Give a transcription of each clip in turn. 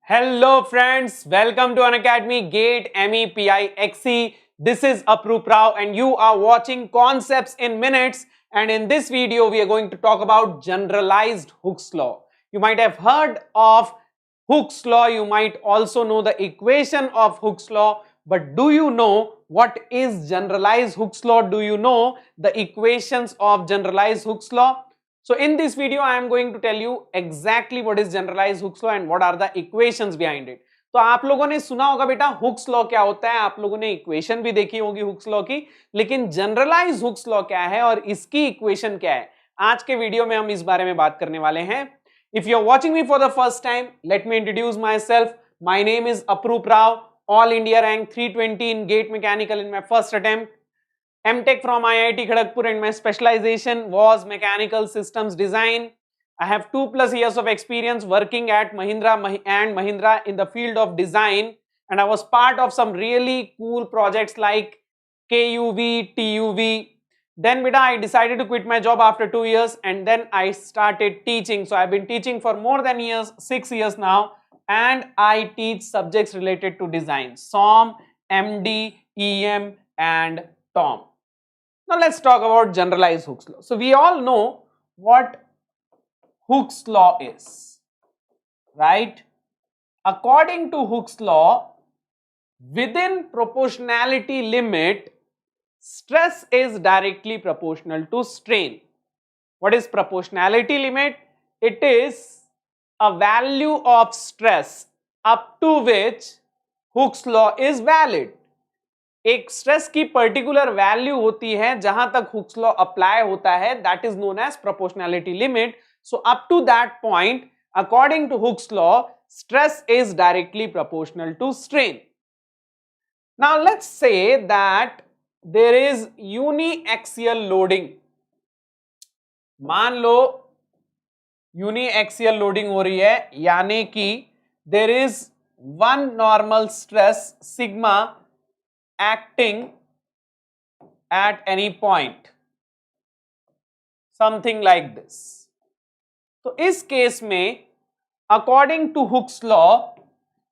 Hello friends, welcome to Unacademy GATE MEPIXE. This is Aprup Rao and you are watching Concepts in Minutes, and in this video we are going to talk about generalized Hooke's law. You might have heard of Hooke's law, you might also know the equation of Hooke's law, but do you know what is generalized Hooke's law? Do you know the equations of generalized Hooke's law? So in this video, I am going to tell you exactly what is generalized Hooke's law and what are the equations behind it. तो आप लोगों ने सुना होगा बेटा Hooke's law क्या होता है, आप लोगों ने इक्वेशन भी देखी होगी हुक्स लॉ की, लेकिन जनरलाइज हुक्स लॉ क्या है और इसकी इक्वेशन क्या है, आज के वीडियो में हम इस बारे में बात करने वाले हैं. If you are watching me for the first time, let me introduce myself. My name is Aprup Rao, All India rank 320 in GATE Mechanical in my first attempt. MTech from IIT Kharagpur and my specialization was mechanical systems design. I have 2+ years of experience working at Mahindra and Mahindra in the field of design, and I was part of some really cool projects like KUV, TUV. Then beta, I decided to quit my job after 2 years and then I started teaching. So I've been teaching for more than 6 years now, and I teach subjects related to design, SOM, MD, EM and TOM. Now let's talk about generalized Hooke's law. So we all know what Hooke's law is, right? According to Hooke's law, within proportionality limit, stress is directly proportional to strain. What is proportionality limit? It is a value of stress up to which Hooke's law is valid. एक stress की particular value होती है जहां तक Hooke's law apply होता है, that is known as proportionality limit. So up to that point, according to Hooke's law, stress is directly proportional to strain. Now let's say that there is uniaxial loading. मान लो uniaxial loading हो रही है, यानी कि there is one normal stress sigma acting at any point, something like this. तो इस case में according to Hooke's law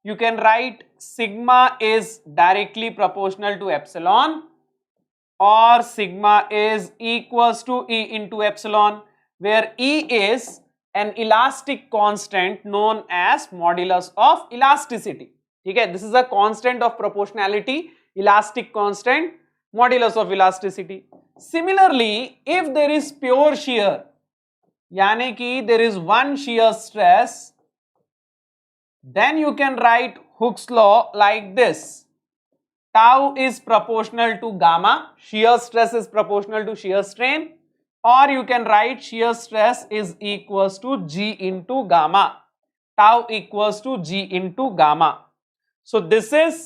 you can write sigma is directly proportional to epsilon or sigma is equals to E into epsilon, where E is an elastic constant known as modulus of elasticity. ठीक है, this is a constant of proportionality, elastic constant, modulus of elasticity. Similarly, if there is pure shear, यानी कि there is one shear stress, then you can write Hooke's law like this. Tau is proportional to gamma, shear stress is proportional to shear strain, or you can write shear stress is equals to G into gamma. Tau equals to G into gamma. So this is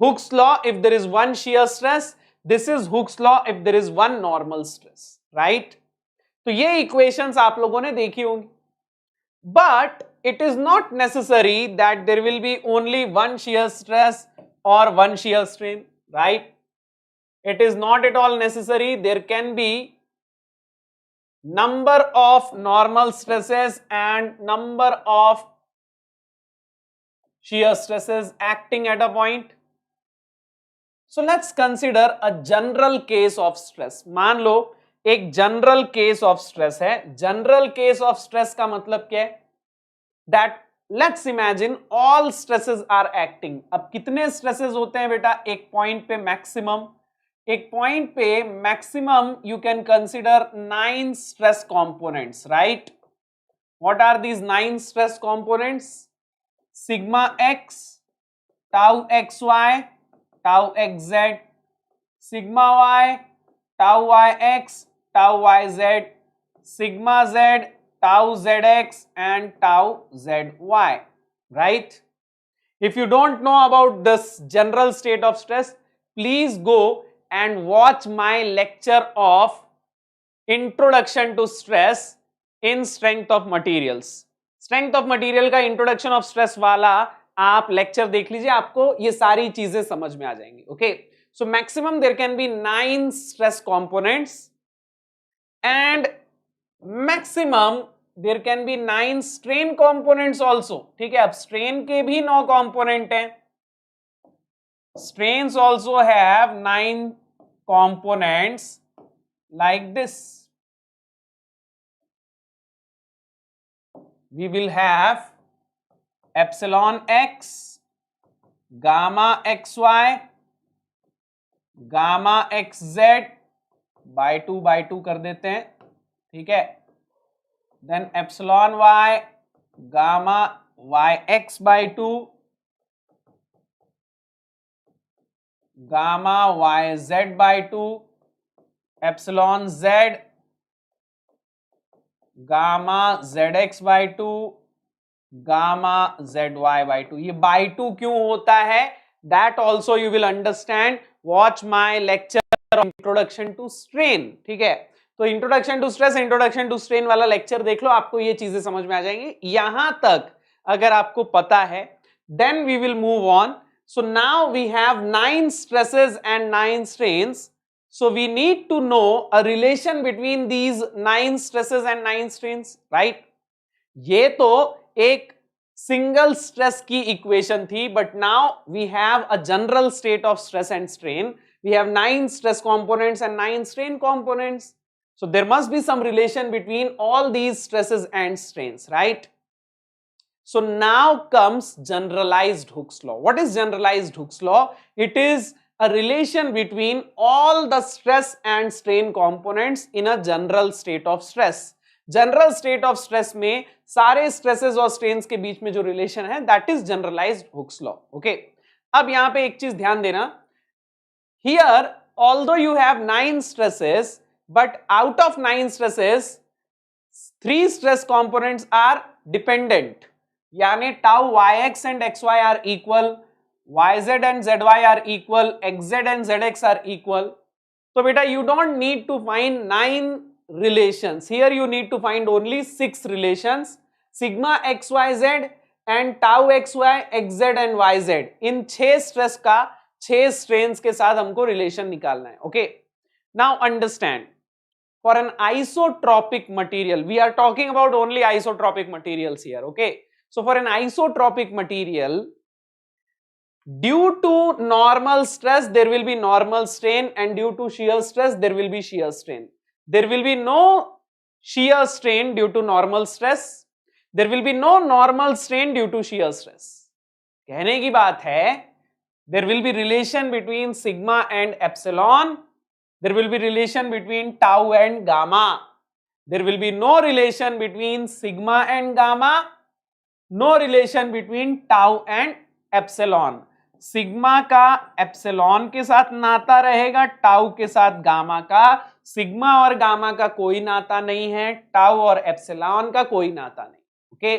Hooke's law if there is one shear stress. This is Hooke's law if there is one normal stress, right? तो ये equations आप लोगों ने देखी होंगी. But it is not necessary that there will be only one shear stress or one shear strain, right? It is not at all necessary. There can be number of normal stresses and number of shear stresses acting at a point. So let's consider a general case of stress. मान लो एक general case of stress है. General case of stress का मतलब क्या है? That let's imagine all stresses are acting. अब कितने stresses होते हैं बेटा? एक point पे maximum. एक point पे maximum you can consider 9 stress components, right? What are these 9 stress components? Sigma x, tau xy, tau xz, sigma y, tau yx, tau yz, sigma z, tau zx and tau zy, right? If you don't know about this general state of stress, please go and watch my lecture of Introduction to Stress in Strength of Materials. Strength of Material का Introduction of Stress वाला आप lecture देख लीजिए, आपको ये सारी चीजें समझ में आ जाएंगी. Okay, so maximum there can be 9 stress components and maximum there can be 9 strain components also, ठीक है। अब स्ट्रेन के भी 9 कंपोनेंट हैं, strains also have 9 components like this. We will have epsilon x, gamma xy, gamma xz by 2 कर देते हैं, ठीक है। Then epsilon y, gamma yx by 2, gamma yz by 2, epsilon z, gamma zx by 2, gamma zy by 2। ये by 2 क्यों होता है, that also you will understand, watch my lecture on introduction to strain, ठीक है। तो introduction to stress, introduction to strain वाला lecture देख लो, आपको ये चीजें समझ में आ जाएंगी। यहां तक अगर आपको पता है, then we will move on. So now we have 9 stresses and 9 strains. So we need to know a relation between these 9 stresses and 9 strains, right? ये तो एक सिंगल स्ट्रेस की इक्वेशन थी, but now we have a general state of stress and strain. We have 9 stress components and 9 strain components. So there must be some relation between all these stresses and strains, right? So now comes generalized Hooke's law. What is generalized Hooke's law? It is a relation between all the stress and strain components in a general state of stress. General state of stress में सारे stresses और strains के बीच में जो relation है, that is generalized Hooke's law, okay. अब यहां पे एक चीज ध्यान देना, here although you have 9 stresses, but out of 9 stresses 3 stress components are dependent, यानी tau yx and xy are equal, yz and zy are equal, xz and zx are equal. तो बेटा you don't need to find 9 relations, here you need to find only 6 relations, sigma xyz and tau xy, xz and yz। In 6 stress का 6 strains के साथ हमको relation निकालना है, okay. Now understand, for an isotropic material, we are talking about only isotropic materials here, okay। So for an isotropic material, due to normal stress there will be normal strain, and due to shear stress there will be shear strain. There will be no shear strain due to normal stress, there will be no normal strain due to shear stress. कहने की बात है, there will be relation between sigma and epsilon, there will be relation between tau and gamma, there will be no relation between sigma and gamma, no relation between tau and epsilon। Sigma का epsilon के साथ नाता रहेगा, tau के साथ gamma का, sigma और gamma का कोई नाता नहीं है, टाउ और एप्सिलॉन का कोई नाता नहीं, okay.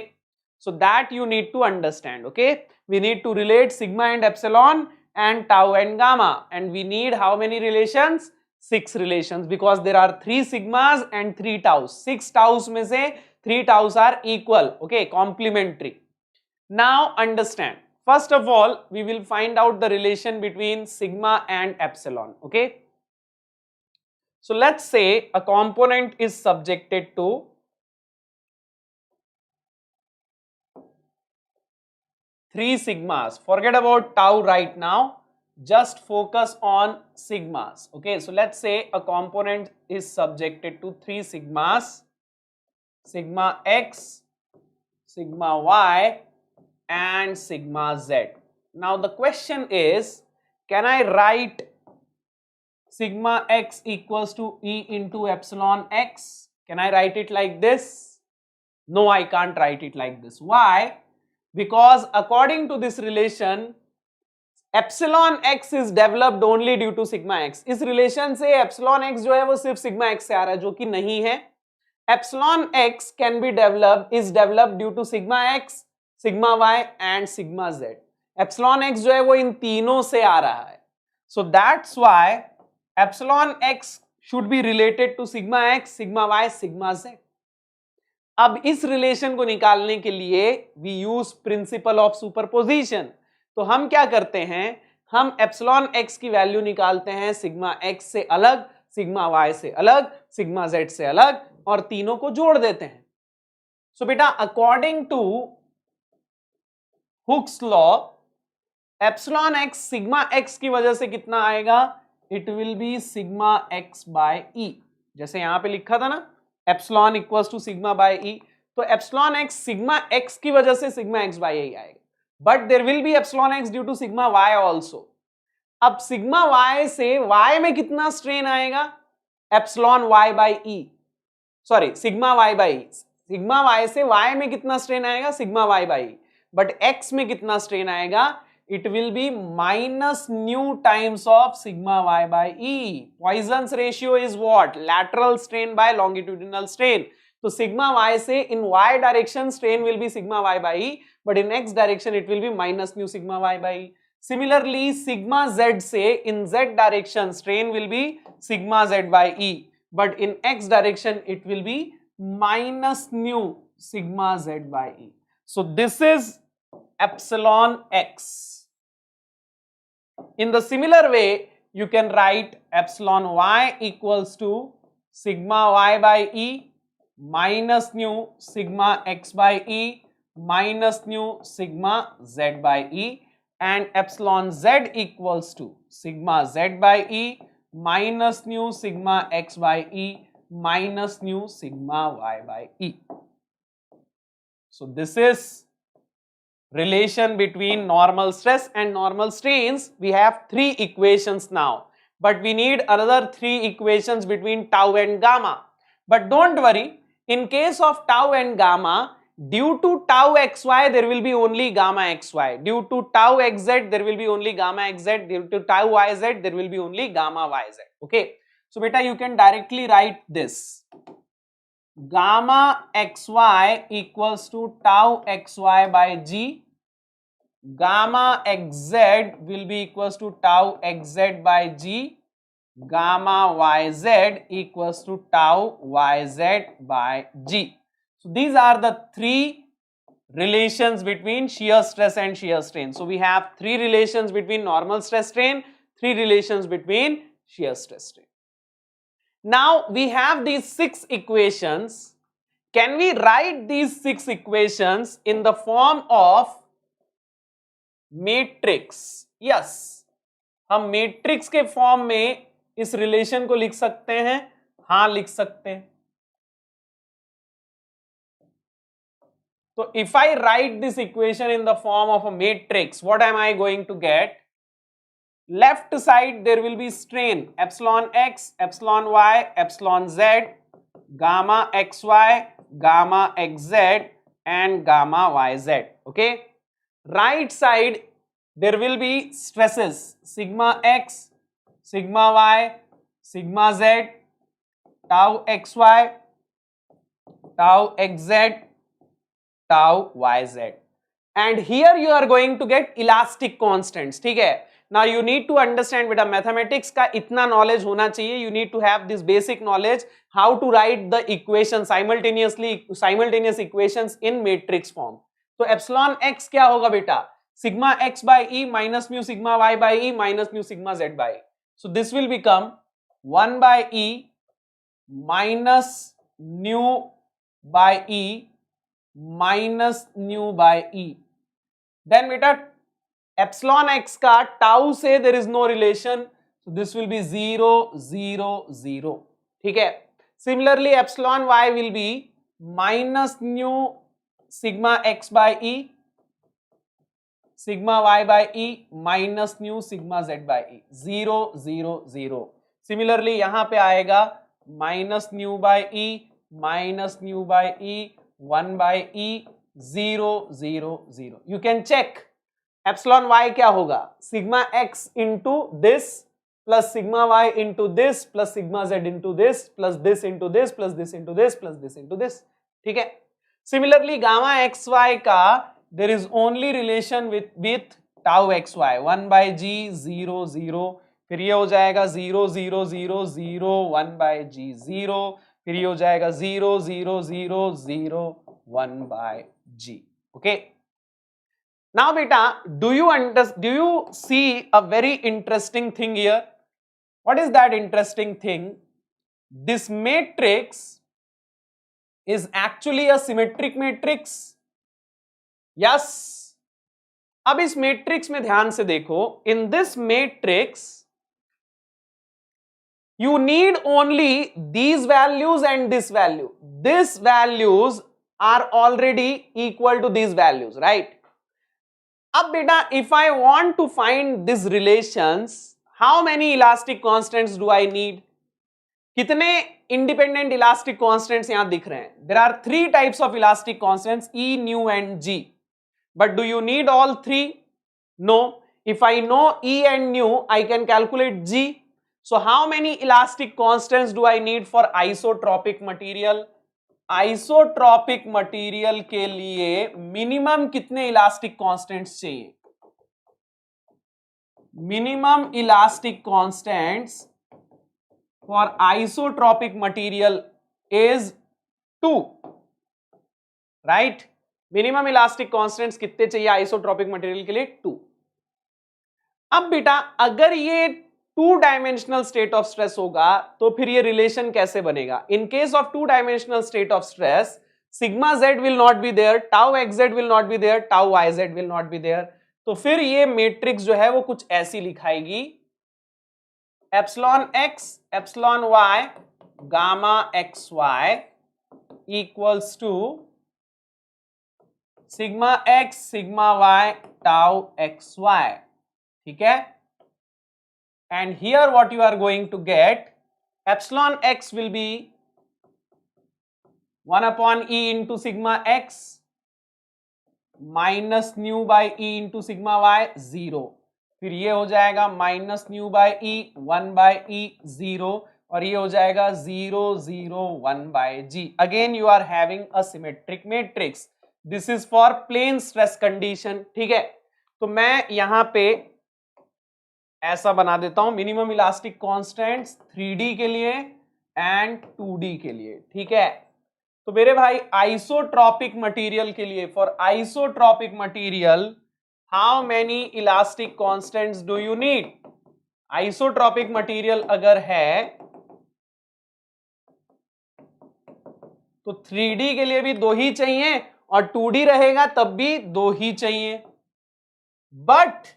So that you need to understand, okay. We need to relate sigma and epsilon and tau and gamma, and we need how many relations, 6 relations, because there are 3 sigmas and 3 taus. 6 taus में से 3 taus are equal, okay, complementary. Now understand, first of all we will find out the relation between sigma and epsilon, okay। So let's say a component is subjected to 3 sigmas, forget about tau right now, just focus on sigmas, okay। So let's say a component is subjected to 3 sigmas, sigma x, sigma y and sigma z। Now the question is, can I write sigma x equals to E into epsilon x? Can I write it like this? No, I can't write it like this. Why? Because according to this relation, epsilon x is developed only due to sigma x। इस relation से epsilon x जो है वो सिर्फ sigma x से आ रहा है, जो कि नहीं है। epsilon x can be developed, is developed due to sigma x, sigma y and sigma z। Epsilon x जो है वो इन तीनों से आ रहा है, so that's why epsilon x should be related to sigma x, sigma y, sigma z। अब इस रिलेशन को निकालने के लिए we use principle of superposition. तो हम क्या करते हैं, हम एप्सिलॉन x की वैल्यू निकालते हैं सिग्मा x से अलग, सिग्मा y से अलग, सिग्मा z से अलग, और तीनों को जोड़ देते हैं। सो बेटा according to Hooke's law epsilon x sigma x की वजह से कितना आएगा, it will be sigma x by E. जैसे यहां पे लिखा था ना epsilon equals to sigma by E, तो एप्सिलॉन एक्स सिग्मा एक्स की वजह से सिग्मा एक्स बाय ई आएगा, but there will be epsilon x due to sigma y also. अब सिग्मा वाई से वाई में कितना स्ट्रेन आएगा, epsilon y by E, sorry sigma y by E, sigma y से वाई में कितना strain आएगा, sigma y by E, but x में कितना स्ट्रेन आएगा, it will be minus nu times of sigma y by e. Poisson's ratio is what? Lateral strain by longitudinal strain. So sigma y से in y direction strain will be sigma y by e, but in x direction it will be minus nu sigma y by e. Similarly, sigma z से in z direction strain will be sigma z by e, but in x direction it will be minus nu sigma z by e. So this is epsilon x. In the similar way, you can write epsilon y equals to sigma y by e minus nu sigma x by e minus nu sigma z by e, and epsilon z equals to sigma z by e minus nu sigma x by e minus nu sigma y by e. So this is relation between normal stress and normal strains. We have 3 equations now, but we need another 3 equations between tau and gamma. But don't worry, in case of tau and gamma, due to tau xy there will be only gamma xy, due to tau xz there will be only gamma xz, due to tau yz there will be only gamma yz. Okay, so beta you can directly write this, gamma xy equals to tau xy by g, gamma xz will be equals to tau xz by g, gamma yz equals to tau yz by g. So these are the 3 relations between shear stress and shear strain. So we have 3 relations between normal stress strain, 3 relations between shear stress strain. Now we have these 6 equations. Can we write these 6 equations in the form of matrix? Yes, हम matrix के form में इस relation को लिख सकते हैं, हाँ लिख सकते हैं। तो if I write this equation in the form of a matrix, what am I going to get? Left side there will be strain epsilon x, epsilon y, epsilon z, gamma x y, gamma x z and gamma y z. Okay, right side there will be stresses sigma x, sigma y, sigma z, tau xy, tau xz, tau yz, and here you are going to get elastic constants. ठीक है, now you need to understand बेटा mathematics का इतना knowledge होना चाहिए, you need to have this basic knowledge how to write the equation simultaneous equations in matrix form. तो epsilon x क्या होगा बेटा, sigma x by E minus mu sigma y by E minus mu sigma z by E. So this will become 1 by E minus nu by E minus nu by E. Then बेटा epsilon x का tau से there is no relation, so this will be 0 0 0. ठीक है, similarly epsilon y will be minus nu sigma x by e, sigma y by e minus nu sigma z by e, 0 0 0. Similarly यहाँ पे आएगा minus nu by e minus nu by e 1 by e 0 0 0. You can check epsilon y क्या होगा, sigma x into this plus sigma y into this plus sigma z into this plus this into this plus this into this plus this into this. ठीक है, similarly gamma x y का there is only relation with tau x y, 1 by G 0 0, फिर ये हो जाएगा 0 0 0 0 1 by G 0, फिर ये हो जाएगा 0 0 0 0 1 बाय जी. ओके, नाउ बेटा do you see a very interesting thing here? What is that interesting thing? This matrix is actually a symmetric matrix. Yes. अब इस मैट्रिक्स में ध्यान से देखो, in this matrix you need only these values and this value. These values are already equal to these values, right? अब बेटा, if I want to find these relations, how many elastic constants do I need? कितने independent elastic constants यहां दिख रहे हैं? There are three types of elastic constants, E, nu and G. But do you need all three? No. If I know E and nu, I can calculate G. So how many elastic constants do I need for isotropic material? Isotropic material के लिए minimum कितने elastic constants चाहिए? Minimum elastic constants for isotropic material is 2, right? Minimum elastic constants कितने चाहिए isotropic material के लिए? 2. अब बेटा, अगर ये 2 डायमेंशनल स्टेट ऑफ स्ट्रेस होगा तो फिर ये रिलेशन कैसे बनेगा? In case of 2 dimensional state of stress, sigma z will not be there, tau x z will not be there, tau y z will not be there. तो फिर ये matrix जो है वो कुछ ऐसी लिखाएगी, epsilon x epsilon y gamma x y equals to sigma x sigma y tau x y. ठीक है? And here what you are going to get, epsilon x will be 1 upon E into sigma x minus nu by E into sigma y 0. फिर ये हो जाएगा minus nu by E 1 by E 0 और ये हो जाएगा 0 0 1 by G. Again you are having a symmetric matrix. This is for plane stress condition. ठीक है? तो मैं यहाँ पे ऐसा बना देता हूं, मिनिमम इलास्टिक कांस्टेंट्स 3D के लिए एंड 2D के लिए. ठीक है? तो मेरे भाई आइसोट्रॉपिक मटेरियल के लिए, for isotropic material how many elastic constants do you need? Isotropic material अगर है तो 3D के लिए भी 2 ही चाहिए और 2D रहेगा तब भी 2 ही चाहिए. But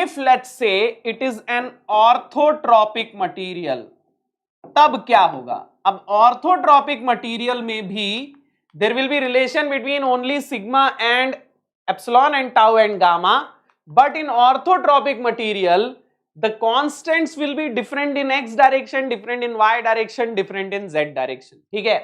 if let's say it is an orthotropic material, तब क्या होगा? अब orthotropic material में भी there will be relation between only sigma and epsilon and tau and gamma, but in orthotropic material the constants will be different in x direction, different in y direction, different in z direction. ठीक है?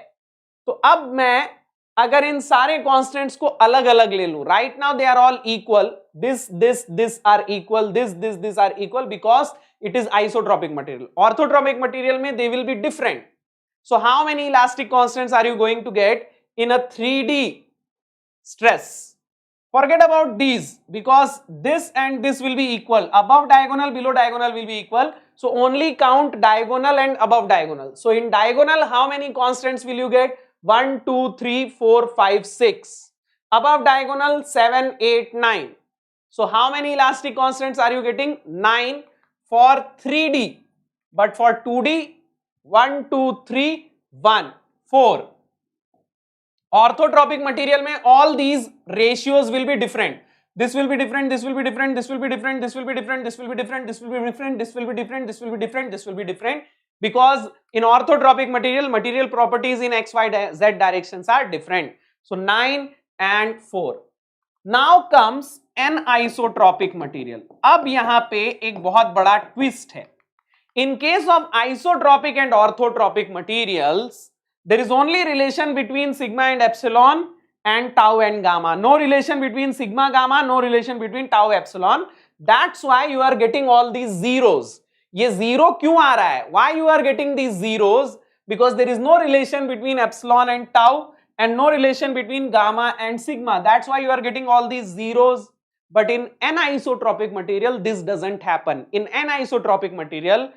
तो अब मैं अगर इन सारे constants को अलग अलग ले लूं, right now they are all equal, this are equal, this are equal because it is isotropic material. Orthotropic material में they will be different. So how many elastic constants are you going to get in a 3D stress? Forget about these because this and this will be equal. Above diagonal, below diagonal will be equal. So only count diagonal and above diagonal. So in diagonal, how many constants will you get? 1 2 3 4 5 6. Above diagonal 7 8 9. So how many elastic constants are you getting? 9 for 3D. But for 2D 1 2 3 1 4. Orthotropic material में all these ratios will be different. This will be different, this will be different, this will be different, this will be different, this will be different, this will be different, this will be different, this will be different, this will be different, because in orthotropic material, material properties in x, y, z directions are different. So 9 and 4. Now comes anisotropic material. अब यहाँ पे एक बहुत बड़ा twist है. In case of isotropic and orthotropic materials, there is only relation between sigma and epsilon and tau and gamma. No relation between sigma gamma, no relation between tau epsilon. That's why you are getting all these zeros. ये zero क्यों आ रहा है? Why you are getting these zeros? Because there is no relation between epsilon and tau and no relation between gamma and sigma. That's why you are getting all these zeros. But in anisotropic material, this doesn't happen. In anisotropic material,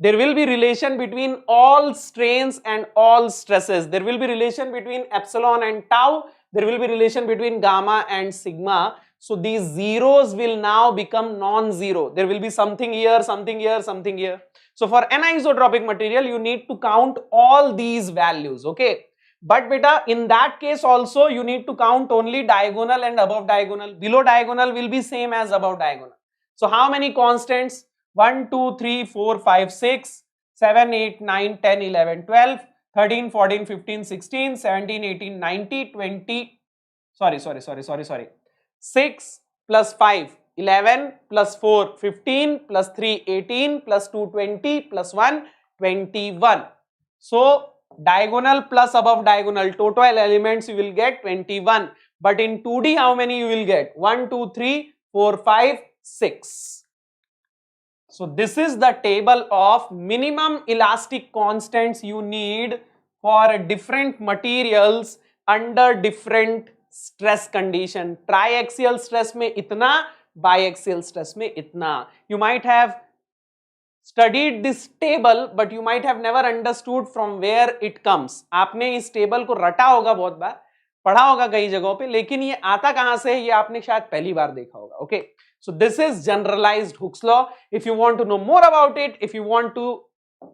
there will be relation between all strains and all stresses. There will be relation between epsilon and tau. There will be relation between gamma and sigma. So these zeros will now become non-zero. There will be something here, something here, something here. So for anisotropic material, you need to count all these values. Okay. But beta, in that case also you need to count only diagonal and above diagonal. Below diagonal will be same as above diagonal. So how many constants? 1, 2, 3, 4, 5, 6, 7, 8, 9, 10, 11, 12, 13, 14, 15, 16, 17, 18, 19, 20. Sorry. 6 plus 5, 11 plus 4, 15 plus 3, 18 plus 2, 20 plus 1, 21. So diagonal plus above diagonal, total elements you will get 21. But in 2D, how many you will get? 1, 2, 3, 4, 5, 6. So this is the table of minimum elastic constants you need for different materials under different stress condition. Triaxial stress में इतना, biaxial stress में इतना. You might have studied this table, but you might have never understood from where it comes. आपने इस table को रटा होगा बहुत बार, पढ़ा होगा कई जगहों पे, लेकिन ये आता कहां से है ये आपने शायद पहली बार देखा होगा. Okay, so this is generalized Hooke's law. If you want to know more about it, if you want to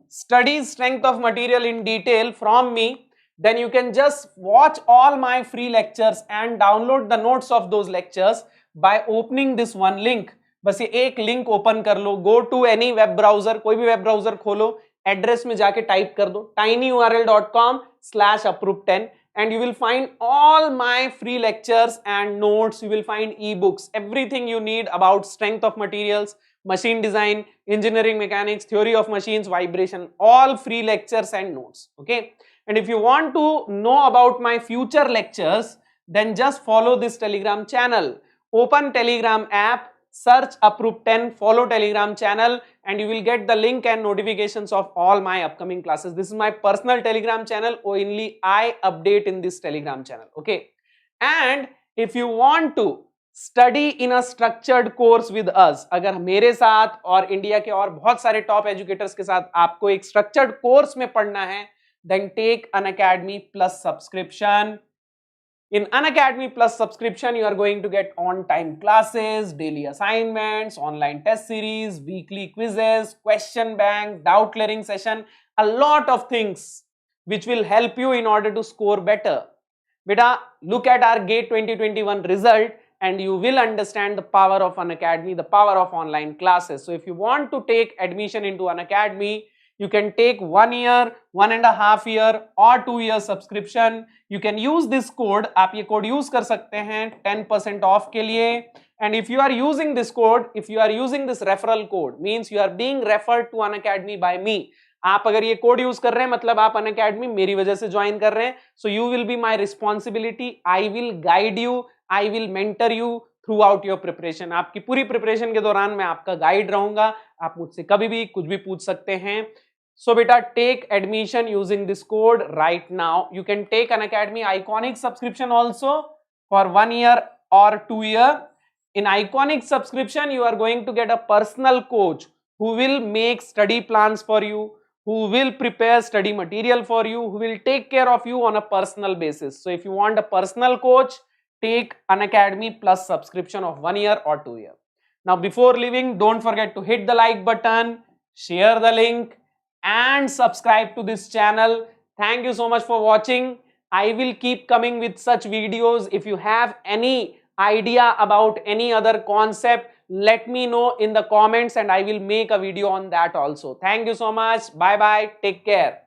study strength of material in detail from me, then you can just watch all my free lectures and download the notes of those lectures by opening this one link. बस ये एक link open कर लो. Go to any web browser, कोई भी web browser खोलो, address में जाके टाइप कर दो tinyurl.com/approve10 and you will find all my free lectures and notes. You will find ebooks, everything you need about strength of materials, machine design, engineering mechanics, theory of machines, vibration, all free lectures and notes. Okay, and if you want to know about my future lectures, then just follow this Telegram channel. Open Telegram app, search Approve10, follow Telegram channel, and you will get the link and notifications of all my upcoming classes. This is my personal Telegram channel. Only I update in this Telegram channel. Okay, and if you want to study in a structured course with us, अगर मेरे साथ और India के और बहुत सारे top educators के साथ आपको एक स्ट्रक्चर्ड कोर्स में पढ़ना है, then take Unacademy Plus subscription. In Unacademy Plus subscription, you are going to get on-time classes, daily assignments, online test series, weekly quizzes, question bank, doubt clearing session, a lot of things which will help you in order to score better. Beta, look at our GATE 2021 result and you will understand the power of Unacademy, the power of online classes. So if you want to take admission into Unacademy, you can take 1 year, 1.5 year or 2 year subscription. You can use this code. आप ये code use कर सकते हैं 10% off के लिए. And if you are using this code, if you are using this referral code, means you are being referred to Unacademy by me. आप अगर ये कोड यूज कर रहे हैं मतलब आप Unacademy मेरी वजह से ज्वाइन कर रहे हैं. So you will be my responsibility. I will guide you. I will mentor you throughout your preparation. आपकी पूरी प्रिपरेशन के दौरान मैं आपका गाइड रहूंगा. आप मुझसे कभी भी कुछ भी पूछ सकते हैं. So beta, take admission using this code right now. You can take Unacademy Iconic subscription also for 1 year or 2 year. In Iconic subscription, you are going to get a personal coach who will make study plans for you, who will prepare study material for you, who will take care of you on a personal basis. So if you want a personal coach, take Unacademy Plus subscription of 1 year or 2 year. Now before leaving, don't forget to hit the like button, share the link and subscribe to this channel. Thank you so much for watching. I will keep coming with such videos. If you have any idea about any other concept, let me know in the comments and I will make a video on that also. Thank you so much. Bye bye. Take care.